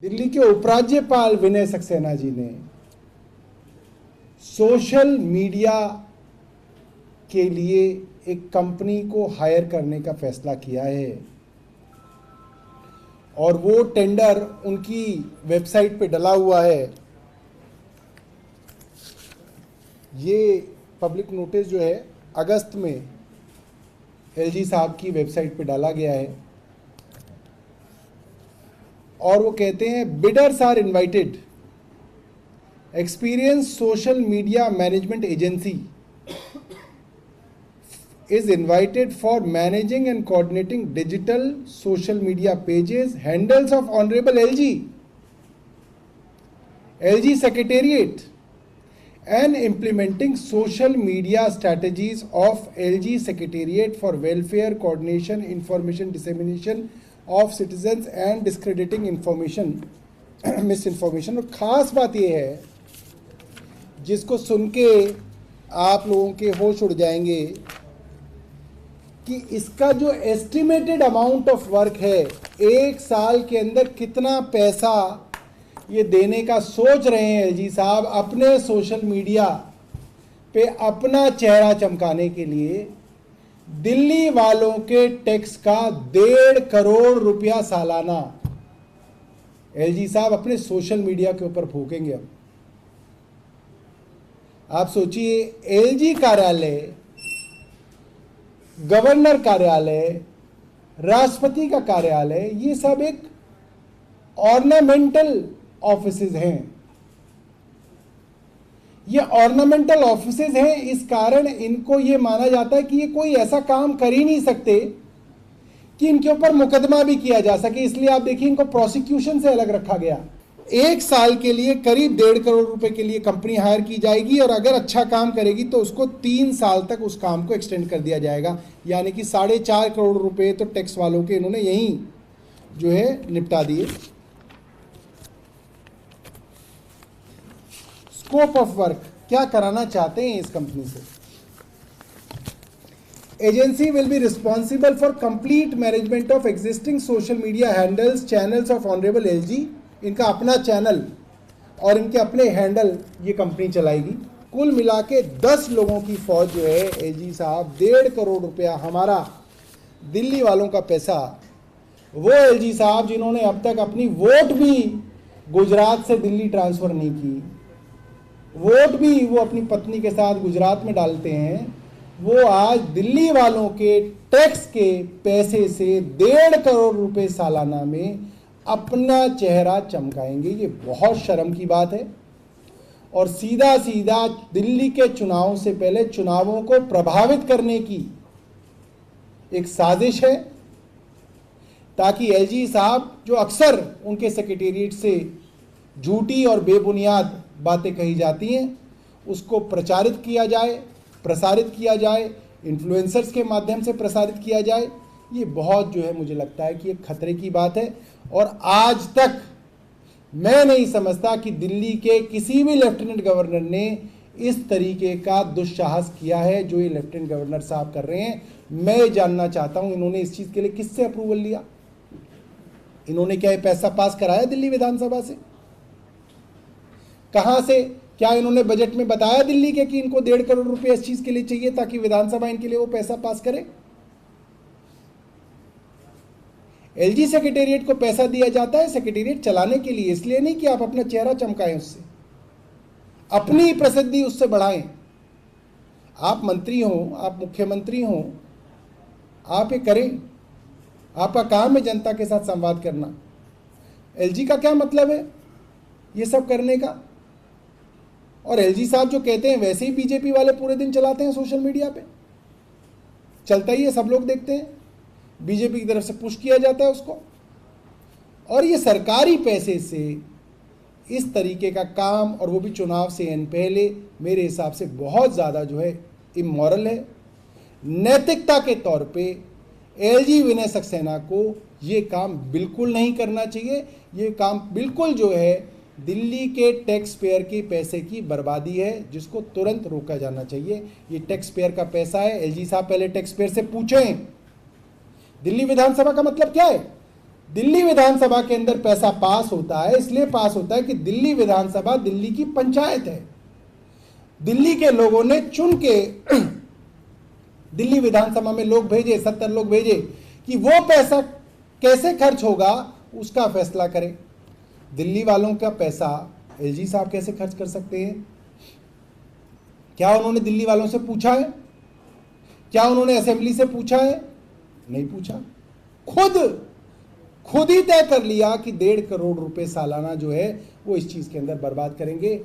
दिल्ली के उपराज्यपाल विनय सक्सेना जी ने सोशल मीडिया के लिए एक कंपनी को हायर करने का फैसला किया है और वो टेंडर उनकी वेबसाइट पे डला हुआ है। ये पब्लिक नोटिस जो है अगस्त में एलजी साहब की वेबसाइट पे डाला गया है और वो कहते हैं bidders are invited, experience social media management agency is invited for managing and coordinating digital social media pages, handles of Honorable LG Secretariat, and implementing social media strategies of LG Secretariat for welfare, coordination, information dissemination of citizens and discrediting information, misinformation। और ख़ास बात यह है जिसको सुन के आप लोगों के होश उड़ जाएंगे कि इसका जो एस्टिमेटेड अमाउंट ऑफ वर्क है, एक साल के अंदर कितना पैसा ये देने का सोच रहे हैं एलजी साहब अपने सोशल मीडिया पे अपना चेहरा चमकाने के लिए। दिल्ली वालों के टैक्स का 1.5 करोड़ रुपया सालाना एलजी साहब अपने सोशल मीडिया के ऊपर फूकेंगे। अब आप सोचिए, एलजी कार्यालय, गवर्नर कार्यालय, राष्ट्रपति का कार्यालय, ये सब एक ऑर्नामेंटल ऑफिसेज हैं। ये ऑर्नामेंटल ऑफिसेज हैं, इस कारण इनको ये माना जाता है कि ये कोई ऐसा काम कर ही नहीं सकते कि इनके ऊपर मुकदमा भी किया जा सके। इसलिए आप देखिए, इनको प्रोसिक्यूशन से अलग रखा गया। एक साल के लिए करीब 1.5 करोड़ रुपए के लिए कंपनी हायर की जाएगी और अगर अच्छा काम करेगी तो उसको 3 साल तक उस काम को एक्सटेंड कर दिया जाएगा। यानी कि 4.5 करोड़ रुपए तो टैक्स वालों के इन्होंने यहीं जो है निपटा दिए। स्कोप ऑफ वर्क क्या कराना चाहते हैं इस कंपनी से? Agency will be responsible for complete management of existing social media handles, channels of honourable LG. इनका अपना चैनल और इनके अपने हैंडल ये कंपनी चलाएगी। कुल मिला के 10 लोगों की फौज जो है एलजी साहब, 1.5 करोड़ रुपया हमारा दिल्ली वालों का पैसा, वो एलजी साहब जिन्होंने अब तक अपनी वोट भी गुजरात से दिल्ली ट्रांसफ़र नहीं की, वोट भी वो अपनी पत्नी के साथ गुजरात में डालते हैं, वो आज दिल्ली वालों के टैक्स के पैसे से 1.5 करोड़ रुपए सालाना में अपना चेहरा चमकाएंगे। ये बहुत शर्म की बात है और सीधा सीधा दिल्ली के चुनाव से पहले चुनावों को प्रभावित करने की एक साजिश है, ताकि एलजी साहब, जो अक्सर उनके सेक्रेटेरिएट से झूठी और बेबुनियाद बातें कही जाती हैं, उसको प्रचारित किया जाए, प्रसारित किया जाए, इन्फ्लुएंसर्स के माध्यम से प्रसारित किया जाए। ये बहुत जो है, मुझे लगता है कि ये खतरे की बात है। और आज तक मैं नहीं समझता कि दिल्ली के किसी भी लेफ्टिनेंट गवर्नर ने इस तरीके का दुस्साहस किया है जो ये लेफ्टिनेंट गवर्नर साहब कर रहे हैं। मैं जानना चाहता हूं, इन्होंने इस चीज़ के लिए किससे अप्रूवल लिया? इन्होंने क्या ये पैसा पास कराया दिल्ली विधानसभा से? कहां से? क्या इन्होंने बजट में बताया दिल्ली के कि इनको 1.5 करोड़ रुपए इस चीज़ के लिए चाहिए ताकि विधानसभा इनके लिए वो पैसा पास करे? एलजी सेक्रेटेरिएट को पैसा दिया जाता है सेक्रेटेरिएट चलाने के लिए, इसलिए नहीं कि आप अपना चेहरा चमकाएं उससे, अपनी प्रसिद्धि उससे बढ़ाएं। आप मंत्री हो, आप मुख्यमंत्री हो, आप ये करें। आपका काम है जनता के साथ संवाद करना। एलजी का क्या मतलब है ये सब करने का? और एलजी साहब जो कहते हैं वैसे ही बीजेपी वाले पूरे दिन चलाते हैं सोशल मीडिया पे, चलता ही है, सब लोग देखते हैं, बीजेपी की तरफ से पुश किया जाता है उसको। और ये सरकारी पैसे से इस तरीके का काम, और वो भी चुनाव से पहले, मेरे हिसाब से बहुत ज़्यादा जो है इमोरल है। नैतिकता के तौर पे एलजी विनय सक्सेना को ये काम बिल्कुल नहीं करना चाहिए। ये काम बिल्कुल जो है दिल्ली के टैक्स पेयर के पैसे की बर्बादी है, जिसको तुरंत रोका जाना चाहिए। ये टैक्स पेयर का पैसा है। एलजी साहब पहले टैक्स पेयर से पूछें दिल्ली विधानसभा का मतलब क्या है। दिल्ली विधानसभा के अंदर पैसा पास होता है, इसलिए पास होता है कि दिल्ली विधानसभा दिल्ली की पंचायत है। दिल्ली के लोगों ने चुन के दिल्ली विधानसभा में लोग भेजे, 70 लोग भेजे कि वो पैसा कैसे खर्च होगा उसका फैसला करें। दिल्ली वालों का पैसा एलजी साहब कैसे खर्च कर सकते हैं? क्या उन्होंने दिल्ली वालों से पूछा है? क्या उन्होंने असेंबली से पूछा है? नहीं पूछा। खुद ही तय कर लिया कि 1.5 करोड़ रुपए सालाना जो है वो इस चीज के अंदर बर्बाद करेंगे।